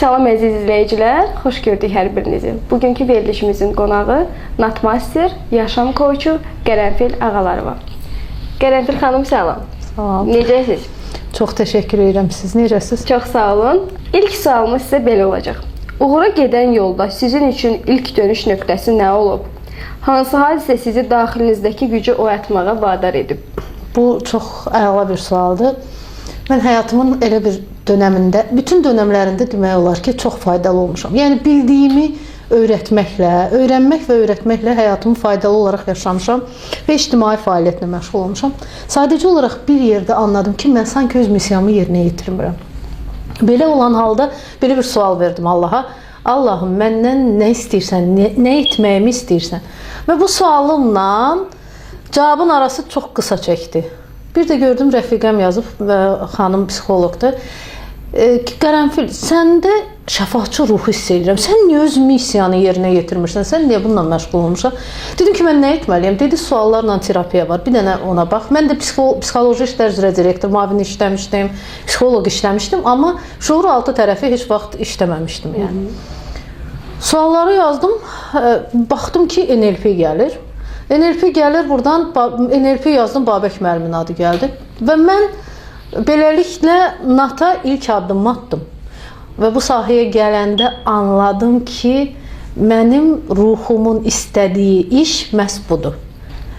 Salam əziz izləyicilər, xoş gördük hər birinizi. Bugünkü verilişimizin qonağı Natmaster, yaşam koçu Qərənfil Ağalarova. Qərənfil xanım, salam. Salam. Necəsiz? Çox təşəkkür edirəm. Siz necəsiz? Çox sağ olun. İlk sualımız sizə belə olacaq. Uğura gedən yolda sizin üçün ilk dönüş nöqtəsi nə olub? Hansı hadisə sizi daxilinizdəki gücü oyatmağa vadar edib? Bu çox əla bir sualdır. Mən həyatımın elə bir dönəmində, bütün dönəmlərində demək olar ki, çox faydalı olmuşam. Yəni bildiyimi öyrətməklə, öyrənmək və öyrətməklə həyatımı faydalı olaraq yaşamışam və ictimai fəaliyyətlə məşğul olmuşam. Sadəcə olaraq bir yerdə anladım ki, mən sanki öz missiyamı yerinə yetirmirəm. Belə olan halda belə bir sual verdim Allaha. Allahım, məndən nə istəyirsən, nə etməyimi istəyirsən? Və bu sualımla cavabın arası çox qısa çəkdi. Bir də gördüm, rəfiqəm yazıb və xanım psixoloqdur. Qərənfil, səndə şəfaatçı ruhu hiss edirəm. Sən niyə öz missiyanı yerinə yetirmirsən? Sən niyə bununla məşğul olmuşsan? Dedim ki, mən nə etməliyəm? Dedi, suallarla terapiya var. Bir dənə ona bax. Mən də psixoloji işlər üzrə direktor, müavini işləmişdim, psixoloq işləmişdim, amma şuur altı tərəfi heç vaxt işləməmişdim. Yəni. Sualları yazdım, baxdım ki, NLP gəlir. NLP gəlir, buradan NLP yazdım, Babək müəllimin adı gəldi. Və mən beləliklə NAT-a ilk addımımı atdım. Və bu sahəyə gələndə anladım ki, mənim ruhumun istədiyi iş məhz budur.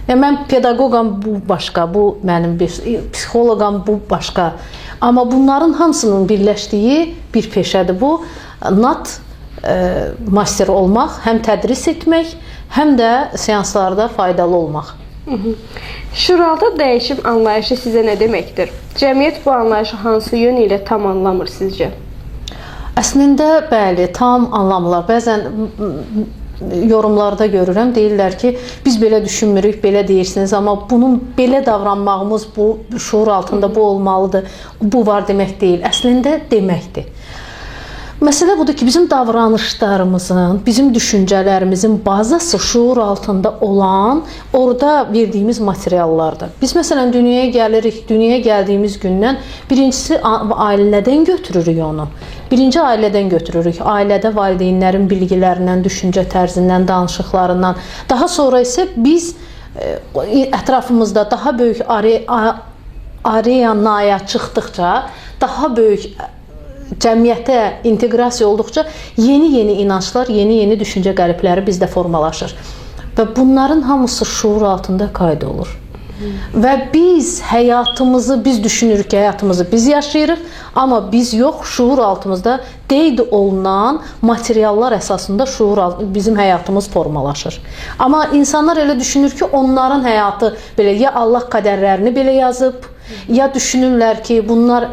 Yəni, mən pedaqoqam, bu başqa, bu mənim bir psixoloqam, bu başqa. Amma bunların hamısının birləşdiyi bir peşədir bu. NAT master olmaq, həm tədris etmək, həm də seanslarda faydalı olmaq. Şuuraltı dəyişim anlayışı sizə nə deməkdir? Cəmiyyət bu anlayışı hansı yön ilə tam anlamır sizcə? Əslində, bəli, tam anlamırlar. Bəzən yorumlarda görürəm, deyirlər ki, biz belə düşünmürük, belə deyirsiniz, amma bunun belə davranmağımız, bu şuur altında bu olmalıdır, bu var demək deyil. Əslində deməkdir. Məsələ budur ki, bizim davranışlarımızın, bizim düşüncələrimizin bazası şuur altında olan, orada verdiyimiz materiallardır. Biz məsələn dünyaya gəlirik, dünyaya gəldiyimiz gündən birincisi ailədən götürürük onu. Birinci ailədən götürürük. Ailədə valideynlərin bilgilərindən, düşüncə tərzindən, danışıqlarından. Daha sonra isə biz ətrafımızda daha böyük arenaya çıxdıqca, daha böyük cəmiyyətə inteqrasiya olduqca yeni-yeni inanclar, yeni-yeni düşüncə qəlibləri bizdə formalaşır. Və bunların hamısı şuur altında qayd olur. Və biz həyatımızı, biz düşünürük ki, həyatımızı biz yaşayırıq, amma biz yox, şuur altımızda qeyd olunan materiallar əsasında bizim həyatımız formalaşır. Amma insanlar elə düşünür ki, onların həyatı belə, ya Allah qədərlərini belə yazıb, ya düşünürlər ki, bunlar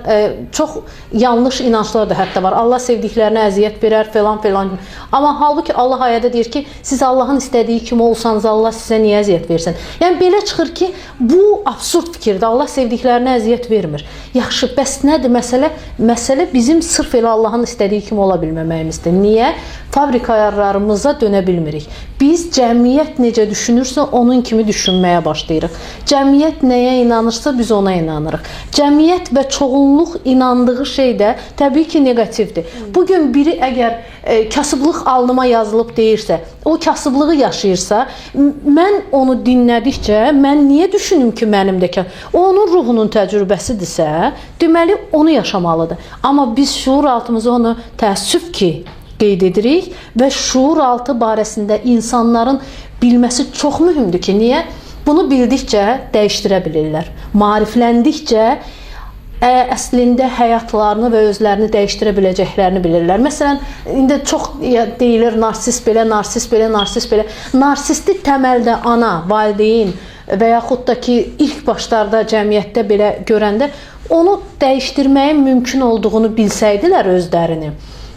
çox yanlış inanclar da hətta var. Allah sevdiklərinə əziyyət verər, falan. Amma halbuki Allah ayədə deyir ki, siz Allahın istədiyi kimi olsanız, Allah sizə niyə əziyyət versin? Yəni, belə çıxır ki, bu absurd fikirdir. Allah sevdiklərinə əziyyət vermir. Yaxşı, bəs nədir məsələ? Məsələ bizim sırf elə Allahın istədiyi kimi ola bilməməyimizdir. Niyə? Fabrika ayarlarımıza dönə bilmirik. Biz cəmiyyət necə düşünürsə, onun kimi düşünməyə başlayırıq. Cəmiyyət nəyə inanırsa, biz ona inanırıq. Cəmiyyət və çoğunluq inandığı şey də təbii ki, negativdir. Bugün biri əgər kasıblıq alnıma yazılıb deyirsə, o kasıblığı yaşayırsa, mən onu dinlədikcə, mən niyə düşünüm ki, mənim də o onun ruhunun təcrübəsidirsə, deməli, onu yaşamalıdır. Amma biz şuur altımıza onu təəssüf ki, qeyd edirik və şuur altı barəsində insanların bilməsi çox mühümdür ki, niyə? Bunu bildikcə dəyişdirə bilirlər. Maarifləndikcə əslində həyatlarını və özlərini dəyişdirə biləcəklərini bilirlər. Məsələn, indi çox deyilir, narsist belə, narsist belə, narsist belə. Narsisti təməldə ana, valideyn və yaxud da ki, ilk başlarda cəmiyyətdə belə görəndə onu dəyişdirməyin mümkün olduğunu bilsəydilər özlərini,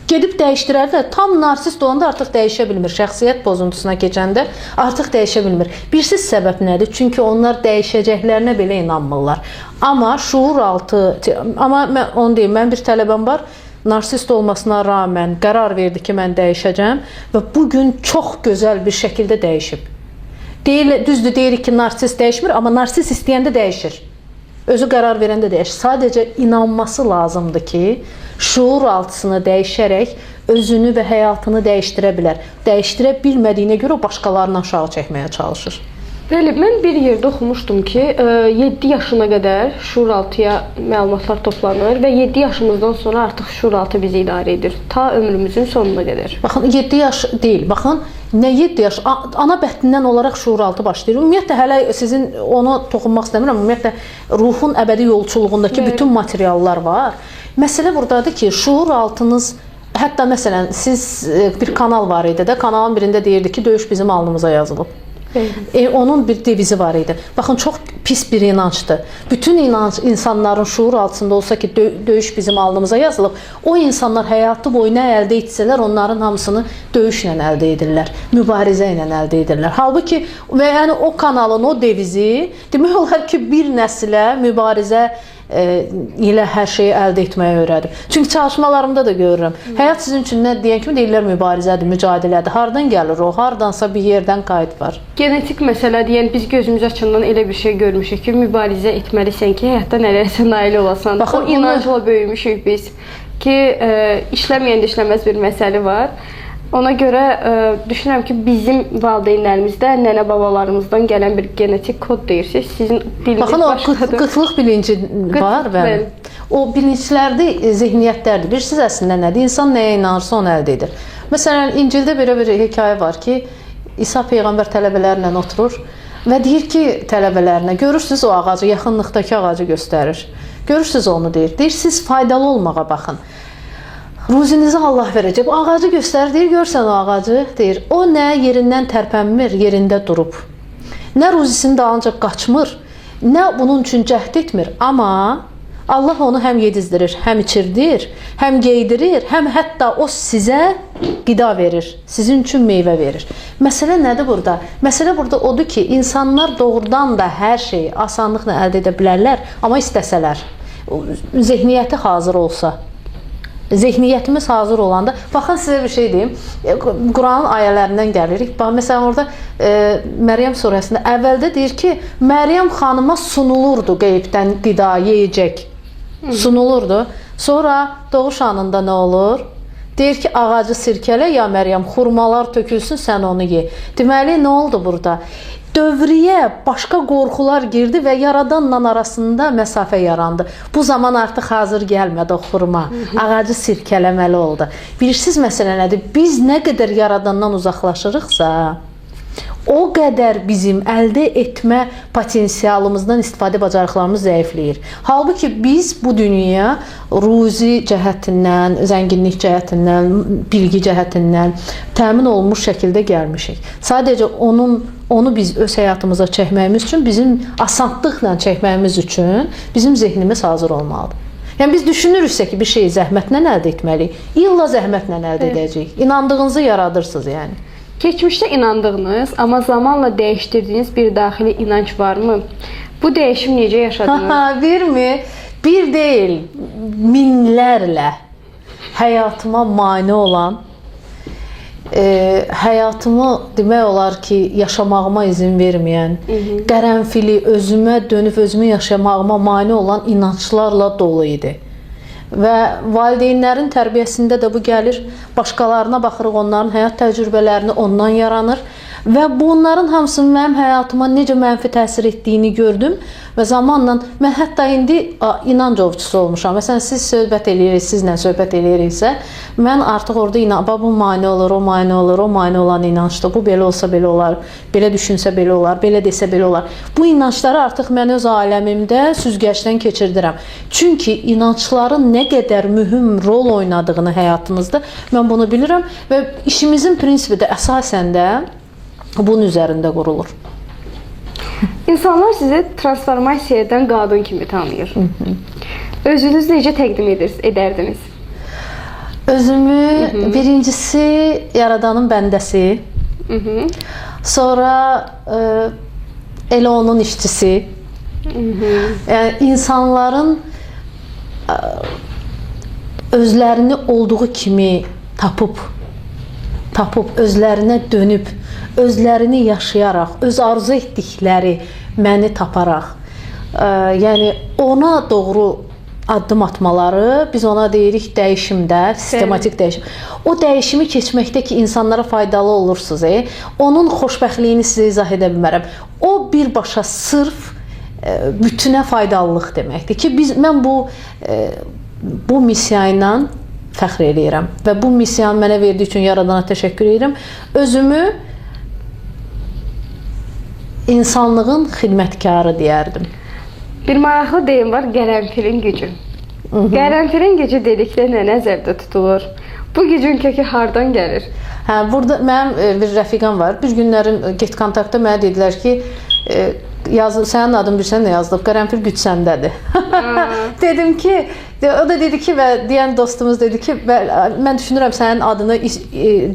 gedib dəyişdirərlər. Tam narsist olanda artıq dəyişə bilmir. Şəxsiyyət pozuntusuna keçəndə artıq dəyişə bilmir. Birsiz səbəb nədir? Çünki onlar dəyişəcəklərinə belə inanmırlar. Amma şuur altı, amma mən onu deyim, mən bir tələbəm var, narsist olmasına rağmen qərar verdi ki, mən dəyişəcəm və bugün çox gözəl bir şəkildə dəyişib. Düzdür, deyirik ki, narsist dəyişmir, amma narsist istəyəndə dəyişir. Özü qərar verəndə dəyişir. Sadəcə inanması lazımdır ki, şuur altısını dəyişərək özünü və həyatını dəyişdirə bilər. Dəyişdirə bilmədiyinə görə başqalarını aşağı çəkməyə çalışır. Bəli, mən bir yerdə oxumuşdum ki, 7 yaşına qədər şuuraltıya məlumatlar toplanır və 7 yaşımızdan sonra artıq şuuraltı bizi idarə edir. Ta ömrümüzün sonuna qədər. Baxın, 7 yaş deyil. Baxın, nə 7 yaş? Ana bətnindən olaraq şuuraltı başlayır. Ümumiyyətlə, hələ sizin ona toxunmaq istəmirəm. Ümumiyyətlə, ruhun əbədi yolçuluğundakı bütün materiallar var. Məsələ buradadır ki, şuuraltınız, hətta məsələn, siz bir kanal var idi də, kanalın birində deyirdi ki, döyüş bizim alnımıza yazılıb. Onun bir devizi var idi. Baxın, çox pis bir inancdır. Bütün inanc insanların şuur altında olsa ki, döyüş bizim alnımıza yazılıb, o insanlar həyatı boyu nə əldə etsələr, onların hamısını döyüşlə əldə edirlər, mübarizə ilə əldə edirlər. Halbuki, və yəni o kanalın o devizi demək olar ki, bir nəsilə mübarizə ilə hər şeyi əldə etməyə öyrədim. Çünki çalışmalarımda da görürəm. Həyat sizin üçün nə deyən kimi deyirlər, mübarizədir, mücadilədir. Hardan gəlir o? Hardansa bir yerdən qayıt var. Genetik məsələdir. Yəni biz gözümüz açından elə bir şey görmüşük ki, mübarizə etməlisən ki, həyatda nələrsə nail olasan. Baxın, o inancla böyümüşük biz ki, işləməyəndə işləməz bir məsələ var. Ona görə düşünürəm ki, bizim valideynlərimizdə, nənə-babalarımızdan gələn bir genetik kod deyirsiniz. Sizin diliniz başqadır. Baxın, o qıtlıq bilinci var və o bilinçlərdə zehniyyətlərdir. Bilirsiniz əslində nədir? İnsan nəyə inanırsa onu əldə edir. Məsələn, İncildə belə bir hekayə var ki, İsa Peyğəmbər tələbələrlə oturur və deyir ki, tələbələrinə, görürsünüz o ağacı, yaxınlıqdakı ağacı göstərir. Görürsünüz onu deyir. Deyir, siz faydalı olmağa baxın. Ruzinizi Allah verəcək. Bu ağacı göstərir, deyir, görsən o ağacı, deyir, o nə yerindən tərpənmir, yerində durub. Nə ruzisinin dalınca qaçmır, nə bunun üçün cəhd etmir, amma Allah onu həm yedizdirir, həm içirdir, həm geydirir, həm hətta o sizə qida verir, sizin üçün meyvə verir. Məsələ nədir burada? Məsələ burada odur ki, insanlar doğrudan da hər şeyi asanlıqla əldə edə bilərlər, amma istəsələr, zehniyyəti hazır olsa. Zehniyyətimiz hazır olanda, baxın sizə bir şey deyim, Quranın ayələrindən gəlirik. Məsələn, orada Məryəm surəsində əvvəldə deyir ki, Məryəm xanıma sunulurdu qeybdən qida, yeyəcək, sunulurdu. Sonra doğuş anında nə olur? Deyir ki, ağacı sirkələ, ya Məryəm, xurmalar tökülsün, sən onu ye. Deməli, nə oldu burada? Dövriyə başqa qorxular girdi və Yaradanla arasında məsafə yarandı. Bu zaman artıq hazır gəlmədi o xurma. Ağacı sirkələməli oldu. Bilirsiniz məsələ nədir? Biz nə qədər Yaradandan uzaqlaşırıqsa, o qədər bizim əldə etmə potensialımızdan istifadə bacarıqlarımız zəifləyir. Halbuki biz bu dünyaya ruzi cəhətindən, zənginlik cəhətindən, bilgi cəhətindən təmin olunmuş şəkildə gəlmişik. Sadəcə onu biz öz həyatımıza çəkməyimiz üçün, bizim asanlıqla çəkməyimiz üçün bizim zehnimiz hazır olmalıdır. Yəni biz düşünürüksə ki, bir şeyi zəhmətlə əldə etməliyik, illa zəhmətlə əldə edəcəyik. İnandığınızı yaradırsınız yəni. Keçmişdə inandığınız, amma zamanla dəyişdirdiyiniz bir daxili inanc varmı? Bu dəyişim necə yaşadınız? Birmi? Bir deyil, minlərlə həyatıma mane olan, həyatımı demək olar ki, yaşamağıma izin verməyən, qərənfili özümə dönüb özümü yaşamağıma mane olan inanclarla dolu idi. Və valideynlərin tərbiyəsində də bu gəlir. Başqalarına baxırıq, onların həyat təcrübələrini ondan yaranır. Və bunların hamısının mənim həyatıma necə mənfi təsir etdiyini gördüm. Və zamanla mən hətta indi inanc ovçusu olmuşam. Məsələn, siz söhbət eləyirik, sizlə söhbət eləyiriksə, mən artıq orada bu mane olur, o mane olur, o mane olan inancdır. Bu belə olsa belə olar, belə düşünsə belə olar, belə desə belə olar. Bu inancları artıq mən öz aləmimdə süzgəcdən keçirdirəm. Çünki inancların nə qədər mühüm rol oynadığını həyatınızda mən bunu bilirəm və işimizin prinsipi də əsasən də bunun üzərində qurulur. İnsanlar sizi transformasiya edən qadın kimi tanıyır. Özünüzü necə təqdim edərdiniz? Özümü birincisi Yaradanın bəndəsi, sonra elə onun işçisi. Yəni insanların özlərini olduğu kimi tapıb, özlərinə dönüb, özlərini yaşayaraq, öz arzu etdikləri məni taparaq, yəni ona doğru addım atmaları, biz ona deyirik dəyişimdə, sistematik dəyişim. O dəyişimi keçməkdə ki, insanlara faydalı olursunuz, onun xoşbəxtliyini sizə izah edə bilmərəm. O birbaşa sırf bütünə faydalılıq deməkdir ki, mən bu missiya ilə fəxr eləyirəm və bu missiyanı mənə verdiyi üçün Yaradana təşəkkür edirəm. Özümü insanlığın xidmətkarı deyərdim. Bir maraqlı deyim var, qərənfilin gücü. Qərənfilin gücü dedikdə nə nəzərdə tutulur? Bu gücün kökü hardan gəlir? Burada mənim bir rəfiqam var. Bir günlərin Get Kontaktda mənə dedilər ki, sənin adın bilsən nə yazılıb? Qərənfil güc səndədir. Dedim ki, o da dedi ki və deyən dostumuz dedi ki, mən düşünürəm sənin adını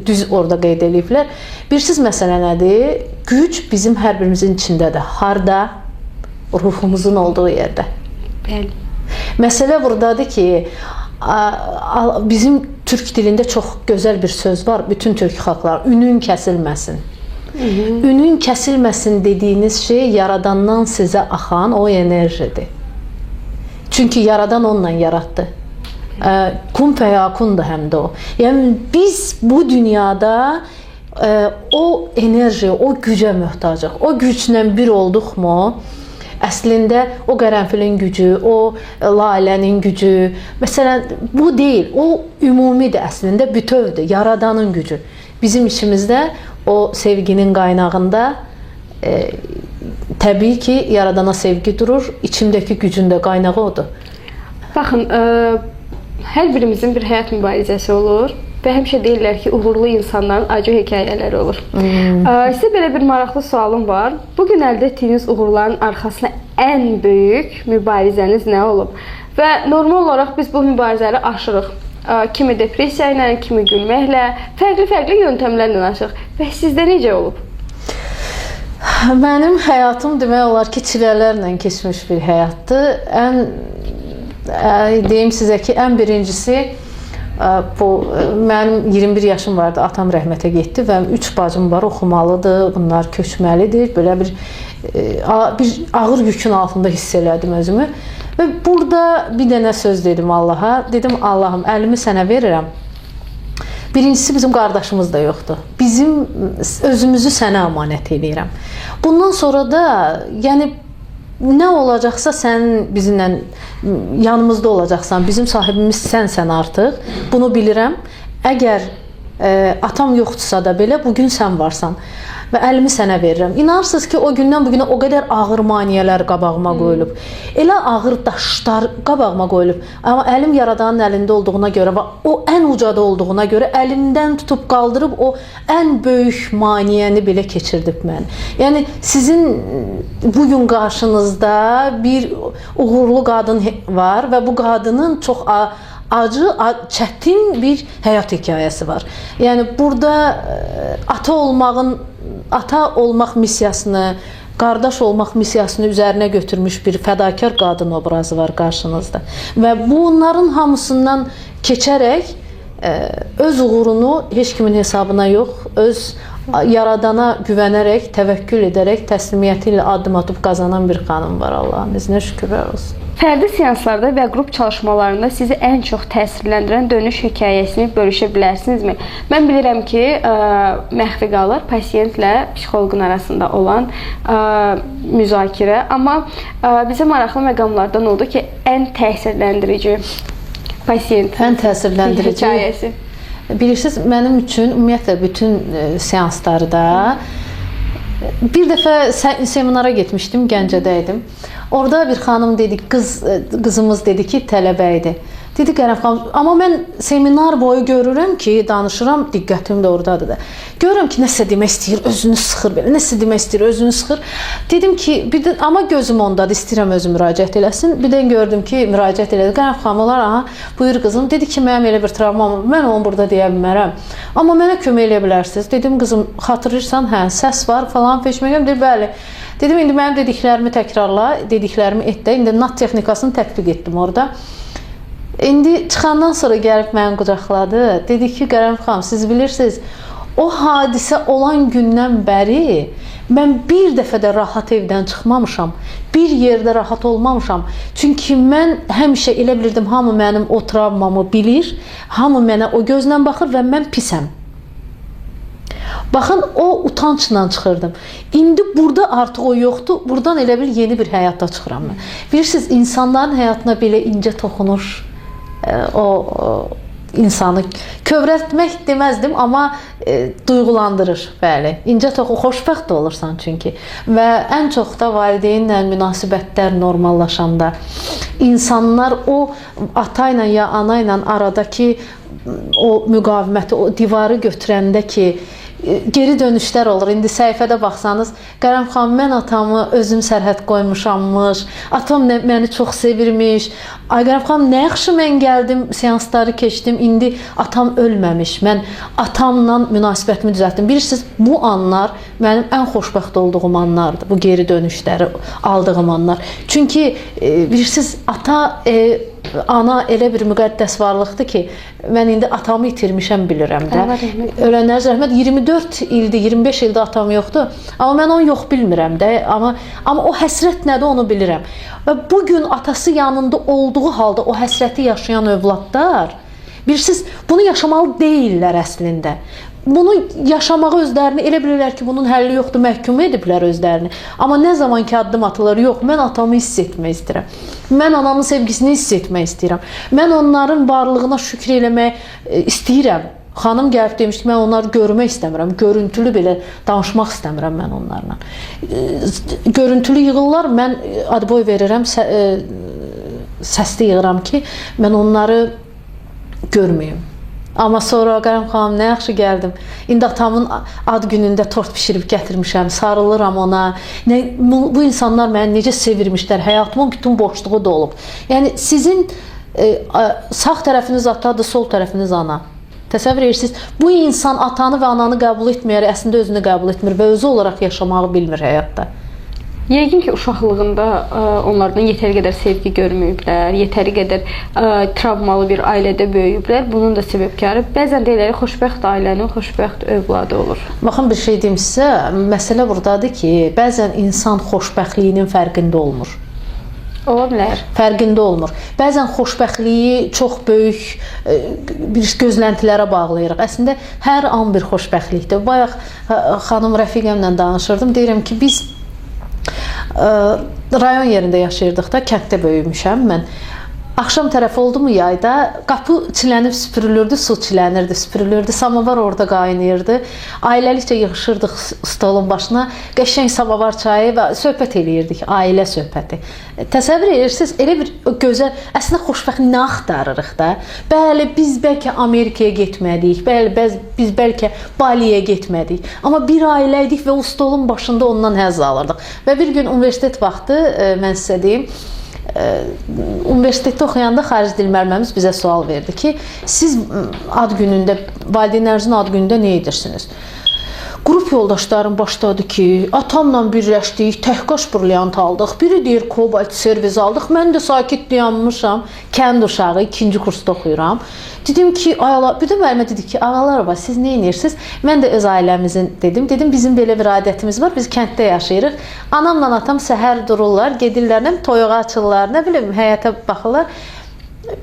düz orada qeyd ediblər. Bilirsiniz məsələ nədir? Güc bizim hər birimizin içindədir. Harda? Ruhumuzun olduğu yerdə. Bəli. Məsələ buradadır ki, bizim türk dilində çox gözəl bir söz var, bütün türk xalqlar, ünün kəsilməsin. Ünün kəsilməsin dediyiniz şey Yaradandan sizə axan o enerjidir. Çünki Yaradan onunla yaratdı. Kun fəyakundur həm də o. Yəni biz bu dünyada o enerji, o gücə möhtacıq. O güclə bir olduqmu, əslində o qərənfilin gücü, o lalənin gücü, məsələn, bu deyil, o ümumidir əslində, bütövdür, Yaradanın gücü. Bizim içimizdə o sevginin qaynağında təbii ki, Yaradana sevgi durur, içimdəki gücün də qaynağı odur. Baxın, hər birimizin bir həyat mübarizəsi olur və həmişə deyirlər ki, uğurlu insanların acı hekayələri olur. Sizə belə bir maraqlı sualım var. Bugün əldə etdiyiniz uğurların arxasında ən böyük mübarizəniz nə olub? Və normal olaraq biz bu mübarizələri aşırıq. Kimi depressiya ilə, kimi gülməklə, fərqli yöntəmlərlə aşırıq. Və sizdə necə olub? Mənim həyatım demək olar ki, çilələrlə keçmiş bir həyatdır. Deyim sizə ki, ən birincisi, mənim 21 yaşım vardı, atam rəhmətə getdi və 3 bacım var, oxumalıdır, bunlar köçməlidir. Belə bir ağır yükün altında hiss elədim özümü. Və burada bir dənə söz dedim Allaha. Dedim, Allahım, əlimi sənə verirəm. Birincisi, bizim qardaşımız da yoxdur. Bizim özümüzü sənə əmanət edirəm. Bundan sonra da, yəni, nə olacaqsa sən bizimlə yanımızda olacaqsan, bizim sahibimiz sənsən artıq. Bunu bilirəm. Əgər atam yoxdursa da belə, bugün sən varsan və əlimi sənə verirəm. İnanırsınız ki, o gündən bugünə o qədər ağır maneələr qabağıma qoyulub. Elə ağır daşlar qabağıma qoyulub. Amma əlim Yaradanın əlində olduğuna görə və o ən ucada olduğuna görə əlimdən tutub qaldırıb o ən böyük maneəni belə keçirdib mən. Yəni sizin bugün qarşınızda bir uğurlu qadın var və bu qadının çox acı, çətin bir həyat hekayəsi var. Yəni burada ata olmaq missiyasını, qardaş olmaq missiyasını üzərinə götürmüş bir fədakar qadın obrazı var qarşınızda. Və bunların hamısından keçərək öz uğurunu heç kimin hesabına yox, öz Yaradana güvənərək, təvəkkül edərək, təslimiyyəti ilə addım atıb qazanan bir xanım var, Allahın izinə şükürlər olsun. Fərdi seanslarda və qrup çalışmalarında sizi ən çox təsirləndirən dönüş hekayəsini bölüşə bilərsinizmi? Mən bilirəm ki, məxfi qalır pasiyentlə psixoloqun arasında olan müzakirə, amma bizə maraqlı məqamlardan oldu ki, ən təsirləndirici pasiyentin hekayəsi. Bilirsiniz, mənim üçün ümumiyyətlə bütün seanslarda bir dəfə seminara getmişdim, Gəncədə idim. Orada bir xanım dedi, qızımız dedi ki, tələbə idi. Dedi, Qərəm xanım, amma mən seminar boyu görürəm ki, danışıram, diqqətim də oradadır da. Görürəm ki, nəsə demək istəyir, özünü sıxır belə, nəsə demək istəyir, özünü sıxır. Dedim ki, amma gözüm ondadır, istəyirəm özü müraciət eləsin. Bir də gördüm ki, müraciət elədi. Qərəm xanım, olar, aha, buyur qızım. Dedi ki, mənim elə bir travmam var, mən onu burada deyə bilmərəm. Amma mənə kömək eləyə bilərsiniz. Dedim, qızım, xatırlayırsan, hə, səs var falan, feşməyəm, deyir, bəli. Dedim, indi mənim dediklərimi təkrarla, dediklərimi et də, indi NAT texnikasını tətbiq etdim orada. İndi çıxandan sonra gəlib məni qucaqladı. Dedi ki, Qərəm xanım, siz bilirsiniz, O hadisə olan gündən bəri mən bir dəfə də rahat evdən çıxmamışam. Bir yerdə rahat olmamışam. Çünki mən həmişə elə bilirdim, hamı mənim o travmamı bilir, hamı mənə o gözlə baxır və mən pisəm. Baxın, o utancla çıxırdım. İndi burada artıq o yoxdur. Buradan elə bil yeni bir həyata çıxıram mən. Bilirsiniz, insanların həyatına belə incə toxunur. O insanı kövrəltmək deməzdim, amma duyğulandırır, bəli. İncə toxu, xoşbəxt olursan çünki. Və ən çox da valideynlə münasibətlər normallaşanda, insanlar o ata ilə ya ana ilə aradakı o müqaviməti, o divarı götürəndə ki, geri dönüşlər olur. İndi səhifədə baxsanız, Qərəm xanım, mən atamı özüm sərhəd qoymuşammış, atam məni çox sevirmiş, ay Qərəm xanım, nə yaxşı mən gəldim, seansları keçdim, indi atam ölməmiş, mən atamla münasibətimi düzəltdim. Bilirsiniz, bu anlar mənim ən xoşbəxt olduğum anlardır, bu geri dönüşləri aldığım anlar. Çünki bilirsiniz, ata, ana elə bir müqəddəs varlıqdır ki, mən indi atamı itirmişəm bilirəm də. Ölənlər rəhmət, 24 ildir, 25 ildir atam yoxdur. Amma mən onu yox bilmirəm də. Amma o həsrət nədir onu bilirəm. Və bugün atası yanında olduğu halda o həsrəti yaşayan övladlar, bilirsiniz, bunu yaşamalı deyirlər əslində. Bunu yaşamağı özlərini elə bilirlər ki, bunun həlli yoxdur, məhkum ediblər özlərini. Amma nə zaman ki addım atılır, yox, mən atamı hiss etmək istəyirəm. Mən anamın sevgisini hiss etmək istəyirəm. Mən onların varlığına şükür eləmək istəyirəm. Xanım gəlib demişdi, mən onları görmək istəmirəm. Görüntülü belə danışmaq istəmirəm mən onlarla. Görüntülü yığırlar, mən adboy verirəm, səsli yığıram ki, mən onları görməyim. Amma sonra Qərəm xanım, nə yaxşı gəldim. İndi atamın ad günündə tort pişirib gətirmişəm, sarılıram ona. Bu insanlar məni necə sevirmişlər, həyatımın bütün boşluğu da olub. Yəni sizin sağ tərəfiniz atadır, sol tərəfiniz ana. Təsəvvür edirsiniz, bu insan atanı və ananı qəbul etməyərək əslində özünü qəbul etmir və özü olaraq yaşamağı bilmir həyatda. Yəqin ki, uşaqlığında onlardan yetəri qədər sevgi görməyiblər, yetəri qədər travmalı bir ailədə böyüyüblər. Bunun da səbəbkarı bəzən deyilir, xoşbəxt ailənin xoşbəxt övladı olur. Baxın, bir şey deyim sizə, məsələ buradadır ki, bəzən insan xoşbəxtliyinin fərqində olmur. Ola bilər. Fərqində olmur. Bəzən xoşbəxtliyi çox böyük bir gözləntilərə bağlayırıq. Əslində, hər an bir xoşbəxtlikdir. Bayaq xanım rəfiqəmlə danışırdım. Deyirəm ki, biz rayon yerində yaşayırdıq da, kənddə böyümüşəm mən. Axşam tərəf oldu mu yayda, qapı çilənib süpürülürdü, su çilənirdi, süpürülürdü, samavar orada qaynayırdı. Ailəlikcə yığışırdıq stolun başına, qəşəng samavar çayı və söhbət eləyirdik, ailə söhbəti. Təsəvvür edirsiniz, elə bir gözəl, əslində xoşbəxt nə axtarırıq da. Bəli, biz bəlkə Amerikaya getmədik, bəli, biz bəlkə Baliyə getmədik. Amma bir ailə idik və o stolun başında ondan həzz alırdıq. Və bir gün universitet vaxtı, mən sizə deyim, universitetdə oxuyanda xarici dil müəllimimiz bizə sual verdi ki, siz ad günündə, valideynlərinizin ad günündə nə edirsiniz? Qrup yoldaşlarım başladı ki, atamla birləşdik, təhqaş brilliant aldıq, biri deyir kobalt servis aldıq, mən də sakit dayanmışam, kənd uşağı, 2-ci kursda oxuyuram. Dedim ki, bir də müəllimə dedi ki, ağalar var, siz nə edirsiniz? Mən də öz ailəmizin dedim, bizim belə bir adətimiz var, biz kənddə yaşayırıq. Anamla atam səhər dururlar, gedirlər, toyuğa açırlar, nə bilim, həyata baxırlar.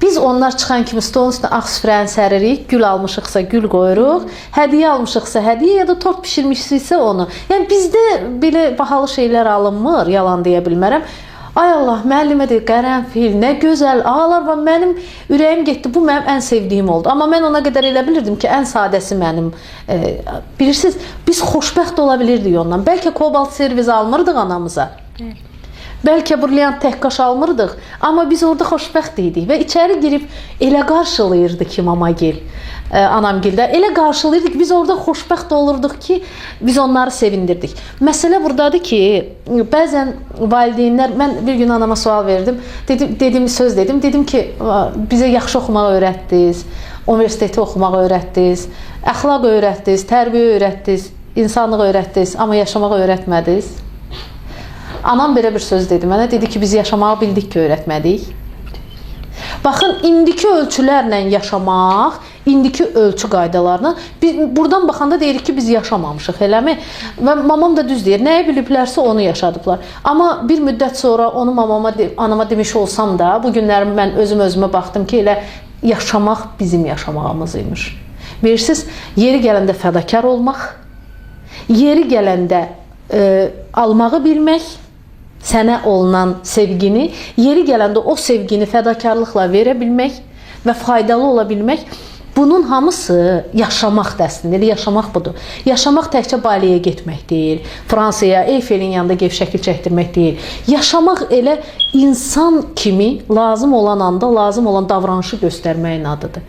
Biz onlar çıxan kimi stolun üstünə ağ süfrəni səririk, gül almışıqsa gül qoyuruq, hədiyyə almışıqsa hədiyyə, ya da tort pişirmişsiksə onu. Yəni bizdə belə bahalı şeylər alınmır, yalan deyə bilmərəm. Ay Allah, müəllimə deyir, qərənfil, nə gözəl ağalar var, mənim ürəyim getdi, bu mənim ən sevdiyim oldu. Amma mən ona qədər elə bilirdim ki, ən sadəsi mənim. Bilirsiniz, biz xoşbəxt ola bilirdik ondan. Bəlkə kobalt servis almırdıq anamıza. Bəlkə brilliant təhqaş almırdıq, amma biz orada xoşbəxt idik və içəri girib elə qarşılayırdı ki, mamagil, anamgildə, elə qarşılayırdı ki, biz orada xoşbəxt olurduq ki, biz onları sevindirdik. Məsələ buradadır ki, bəzən valideynlər, mən bir gün anama sual verdim, dedim ki, bizə yaxşı oxumağı öyrətdiniz, universiteti oxumağı öyrətdiniz, əxlaq öyrətdiniz, tərbiyə öyrətdiniz, insanlıq öyrətdiniz, amma yaşamağı öyrətmədiniz. Anam belə bir söz dedi mənə, dedi ki, biz yaşamağı bildik ki, öyrətmədik. Baxın, indiki ölçülərlə yaşamaq indiki ölçü qaydalarına. Biz buradan baxanda deyirik ki, biz yaşamamışıq, eləmi? Və mamam da düz deyir, nəyə biliblərsə onu yaşadıblar. Amma bir müddət sonra onu anama demiş olsam da, bu günlər mən özümə baxdım ki, elə yaşamaq bizim yaşamağımız imiş. Bilirsiniz, yeri gələndə fədakar olmaq, yeri gələndə almağı bilmək, sənə olunan sevgini, yeri gələndə o sevgini fədakarlıqla verə bilmək və faydalı ola bilmək, bunun hamısı yaşamaqdır əslində. Elə yaşamaq budur. Yaşamaq təkcə Baliyə getmək deyil, Fransaya, Eyfelin yanında şəkil çəkdirmək deyil. Yaşamaq elə insan kimi lazım olan anda lazım olan davranışı göstərməyin adıdır.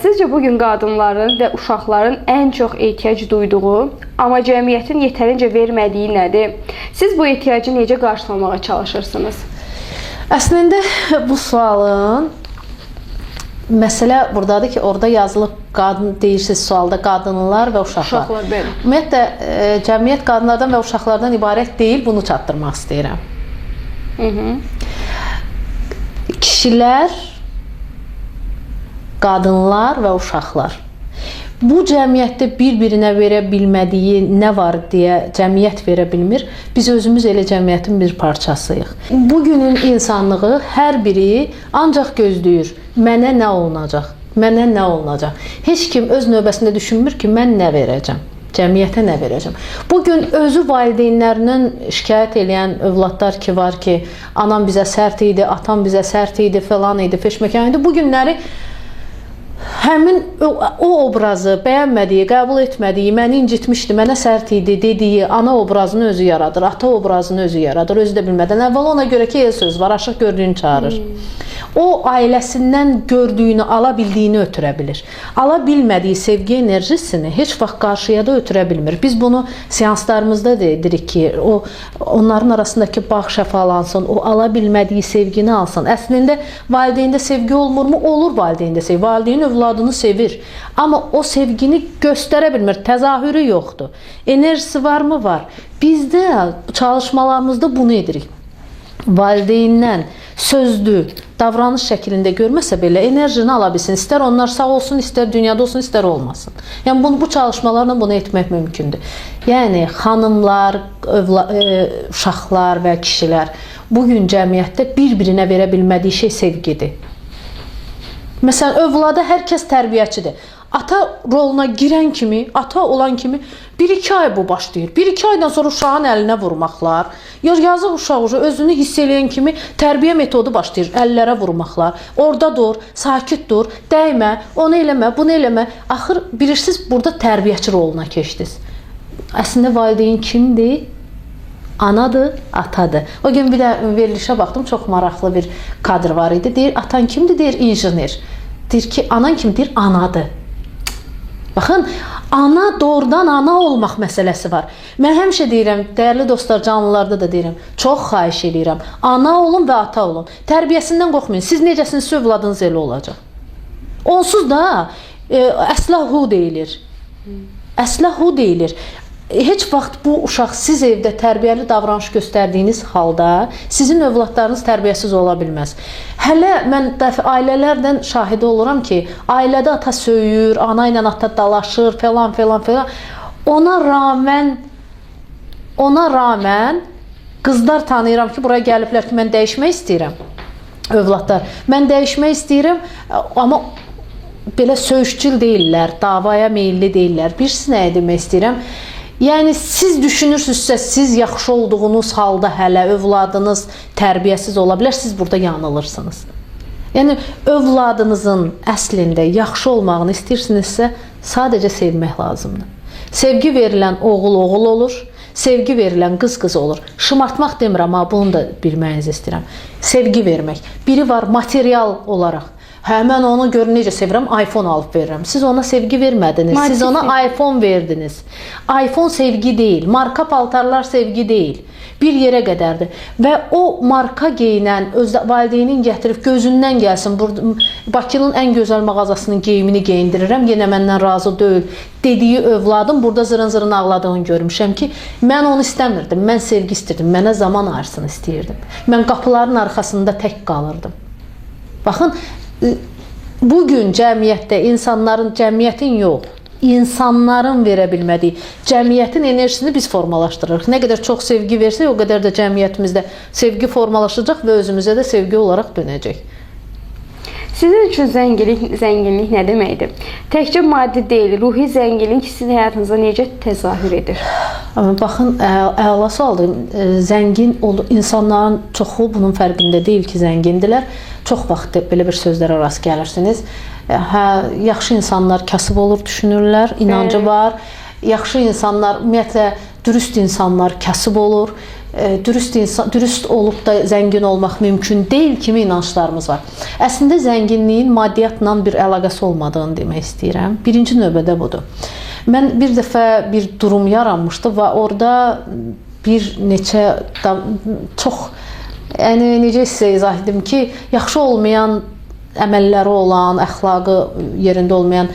Sizcə bugün qadınların və uşaqların ən çox ehtiyac duyduğu, amma cəmiyyətin yetərincə vermədiyi nədir? Siz bu ehtiyacı necə qarşılamağa çalışırsınız? Əslində bu sualın məsələ buradadır ki, orada yazılıb qadın deyirsiniz sualda qadınlar və uşaqlar. Uşaqlar belə. Ümumiyyətlə cəmiyyət qadınlardan və uşaqlardan ibarət deyil, bunu çatdırmaq istəyirəm. Kişilər, qadınlar və uşaqlar. Bu cəmiyyətdə bir-birinə verə bilmədiyi nə var deyə cəmiyyət verə bilmir. Biz özümüz elə cəmiyyətin bir parçasıyıq. Bugünün insanlığı hər biri ancaq gözləyir. Mənə nə olunacaq? Mənə nə olunacaq? Heç kim öz növbəsində düşünmür ki, mən nə verəcəm? Cəmiyyətə nə verəcəm? Bugün özü valideynlərindən şikayət edən övladlar ki var ki, anam bizə sərt idi, atam bizə sərt idi, falan idi, peşməkan idi. Bu günləri həmin o obrazı bəyənmədiyi, qəbul etmədiyi, məni incitmişdi, mənə sərt idi dediyi ana obrazını özü yaradır, ata obrazını özü yaradır, özü də bilmədən. Əvvəl ona görə ki, el söz var, aşıq gördüyünü çağırır. O ailəsindən gördüyünü, ala bildiyini ötürə bilir. Ala bilmədiyi sevgi enerjisini heç vaxt qarşıya da ötürə bilmir. Biz bunu seanslarımızda deyirik ki, onların arasındakı bağ şəfalansın, o ala bilmədiyi sevgini alsın. Əslində valideyndə sevgi olmurmu? Olur valideyndə sevgi. Valideyn övladını sevir. Amma o sevgini göstərə bilmir. Təzahürü yoxdur. Enerjisi varmı? Var. Biz də çalışmalarımızda bunu edirik. Valideyndən sözdü, davranış şəklində görməsə belə enerjini ala bilsin. İstər onlar sağ olsun, istər dünyada olsun, istər olmasın. Yəni bu çalışmalarla bunu etmək mümkündür. Yəni xanımlar, uşaqlar və kişilər bugün cəmiyyətdə bir-birinə verə bilmədiyi şey sevgidir. Məsələn, övlada hər kəs tərbiyəçidir. Ata roluna girən kimi, ata olan kimi 1-2 ay bu başlayır. 1-2 aydan sonra uşağın əlinə vurmaqlar. Yazıq uşaq özünü hiss eləyən kimi tərbiyə metodu başlayır. Əllərə vurmaqlar. Orada dur, sakit dur, dəymə, onu eləmə, bunu eləmə. Axır bilirsiniz, burada tərbiyəçi roluna keçdiniz. Əslində valideyn kimdir? Anadır, atadır. O gün bir də verilişə baxdım, çox maraqlı bir kadr var idi. Deyir, atan kimdir? Deyir, injiner. Deyir ki, anan kimdir? Anadır. Baxın, ana doğrudan ana olmaq məsələsi var. Mən həmişə deyirəm, dəyərli dostlar, canlılarda da deyirəm, çox xahiş edirəm. Ana olun və ata olun. Tərbiyəsindən qorxmayın. Siz necəsiniz, övladınız elə olacaq. Onsuz da əslahu deyilir. Əslahu deyilir. Heç vaxt bu uşaq siz evdə tərbiyəli davranış göstərdiyiniz halda sizin övladlarınız tərbiyəsiz ola bilməz. Hələ mən ailələrdən şahidi oluram ki, ailədə ata söyür, ana ilə ata dalaşır, falan. Ona rağmen qızlar tanıyıram ki, buraya gəliblər ki, mən dəyişmək istəyirəm. Övladlar, mən dəyişmək istəyirəm, amma belə söyüşçül deyirlər, davaya meyilli deyirlər. Birisi nəyə demək istəyirəm? Yəni siz düşünürsünüzsə, siz yaxşı olduğunuz halda hələ övladınız tərbiyəsiz ola bilər, siz burada yanılırsınız. Yəni övladınızın əslində yaxşı olmağını istəyirsinizsə, sadəcə sevmək lazımdır. Sevgi verilən oğul olur, sevgi verilən qız olur. Şımartmaq demirəm, amma bunu da bilməyinizi istəyirəm. Sevgi vermək. Biri var material olaraq. Hə, mən onu görün necə sevirəm, iPhone alıb verirəm. Siz ona sevgi vermədiniz, siz ona iPhone verdiniz. iPhone sevgi deyil, marka paltarlar sevgi deyil. Bir yerə qədərdir. Və o marka geyinən, valideynin gətirib gözündən gəlsin, Bakının ən gözəl mağazasının geyimini geyindirirəm, yenə məndən razı deyil dediyi övladım burada zırın-zırın ağladığını görmüşəm ki, mən onu istəmirdim, mən sevgi istirdim, mənə zaman ayırsın istəyirdim. Mən qapıların arxasında tək qalırdım. Baxın, Bugün cəmiyyətdə cəmiyyətin yox, insanların verə bilmədiyi cəmiyyətin enerjisini biz formalaşdırırıq. Nə qədər çox sevgi versək, o qədər də cəmiyyətimizdə sevgi formalaşacaq və özümüzə də sevgi olaraq dönəcək. Sizin üçün zənginlik nə deməkdir? Təkcə maddi deyil, ruhi zənginlik sizin həyatınıza necə təzahür edir? Baxın, əla sualdır. Zəngin insanların çoxu bunun fərqində deyil ki, zəngindirlər. Çox vaxt belə bir sözlərə rast gəlirsiniz. Hə, yaxşı insanlar kasıb olur düşünürlər, inancı var. Yaxşı insanlar, ümumiyyətlə, dürüst insanlar kasıb olur. Dürüst olub da zəngin olmaq mümkün deyil kimi inanclarımız var. Əslində zənginliyin maddiyyatla bir əlaqəsi olmadığını demək istəyirəm. Birinci növbədə budur. Mən bir dəfə bir durum yaranmışdı və orada bir neçə çox, yəni necə sizə izah edim ki, yaxşı olmayan əməlləri olan, əxlaqı yerində olmayan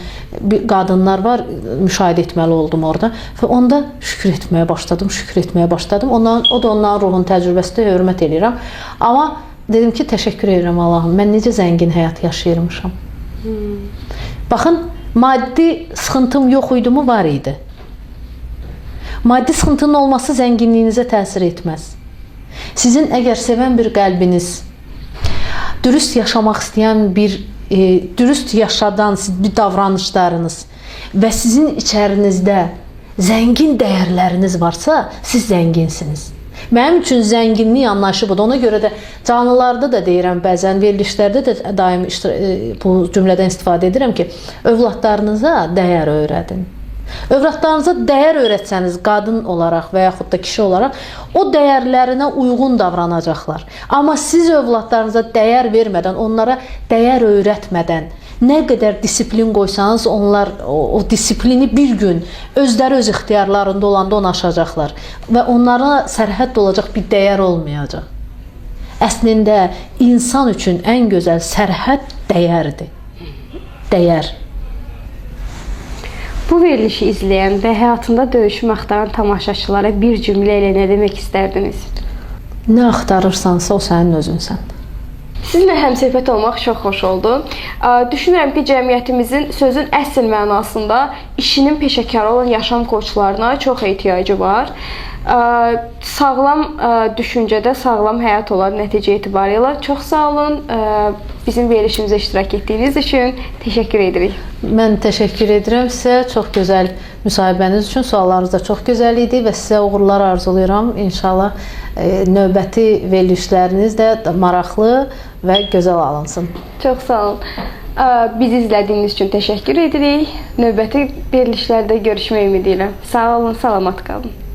qadınlar var, müşahidə etməli oldum orada və onda şükür etməyə başladım. O da onların ruhun təcrübəsində hörmət edirəm. Amma dedim ki, təşəkkür edirəm Allahım, mən necə zəngin həyat yaşayırmışam. Baxın, maddi sıxıntım yox idi mi? Var idi. Maddi sıxıntının olması zənginliyinizə təsir etməz. Sizin əgər sevən bir qəlbiniz, dürüst yaşamaq istəyən dürüst yaşadan bir davranışlarınız və sizin içərinizdə zəngin dəyərləriniz varsa, siz zənginsiniz. Mənim üçün zənginlik anlayışı budur. Ona görə də canlılarda da deyirəm, bəzən verilişlərdə də daim bu cümlədən istifadə edirəm ki, övladlarınıza dəyər öyrədin. Övladlarınıza dəyər öyrətsəniz, qadın olaraq və yaxud da kişi olaraq, o dəyərlərinə uyğun davranacaqlar. Amma siz övladlarınıza dəyər vermədən, onlara dəyər öyrətmədən, nə qədər disiplin qoysanız, onlar o disiplini bir gün özləri öz ixtiyarlarında olanda onu aşacaqlar. Və onlara sərhəd olacaq bir dəyər olmayacaq. Əslində, insan üçün ən gözəl sərhəd dəyərdir. Dəyər. Bu verilişi izləyən və həyatında döyüşümü axtaran tamaşaçılara bir cümlə ilə nə demək istərdiniz? Nə axtarırsansa, o sənin özünsən. Sizinlə həmsöhbət olmaq çox xoş oldu. Düşünürəm ki, cəmiyyətimizin sözün əsl mənasında işinin peşəkarı olan yaşam koçlarına çox ehtiyacı var. Sağlam düşüncədə sağlam həyat olar nəticə etibarilə. Çox sağ olun. Bizim verilişimizə iştirak etdiyiniz üçün təşəkkür edirik. Mən təşəkkür edirəm sizə. Çox gözəl müsahibəniz üçün. Suallarınız da çox gözəl idi və sizə uğurlar arzulayıram. İnşallah növbəti verilişləriniz də maraqlı və gözəl alınsın. Çox sağ olun. Bizi izlədiyiniz üçün təşəkkür edirik. Növbəti verilişlərdə görüşmək ümidi ilə. Sağ olun, salamat qalın.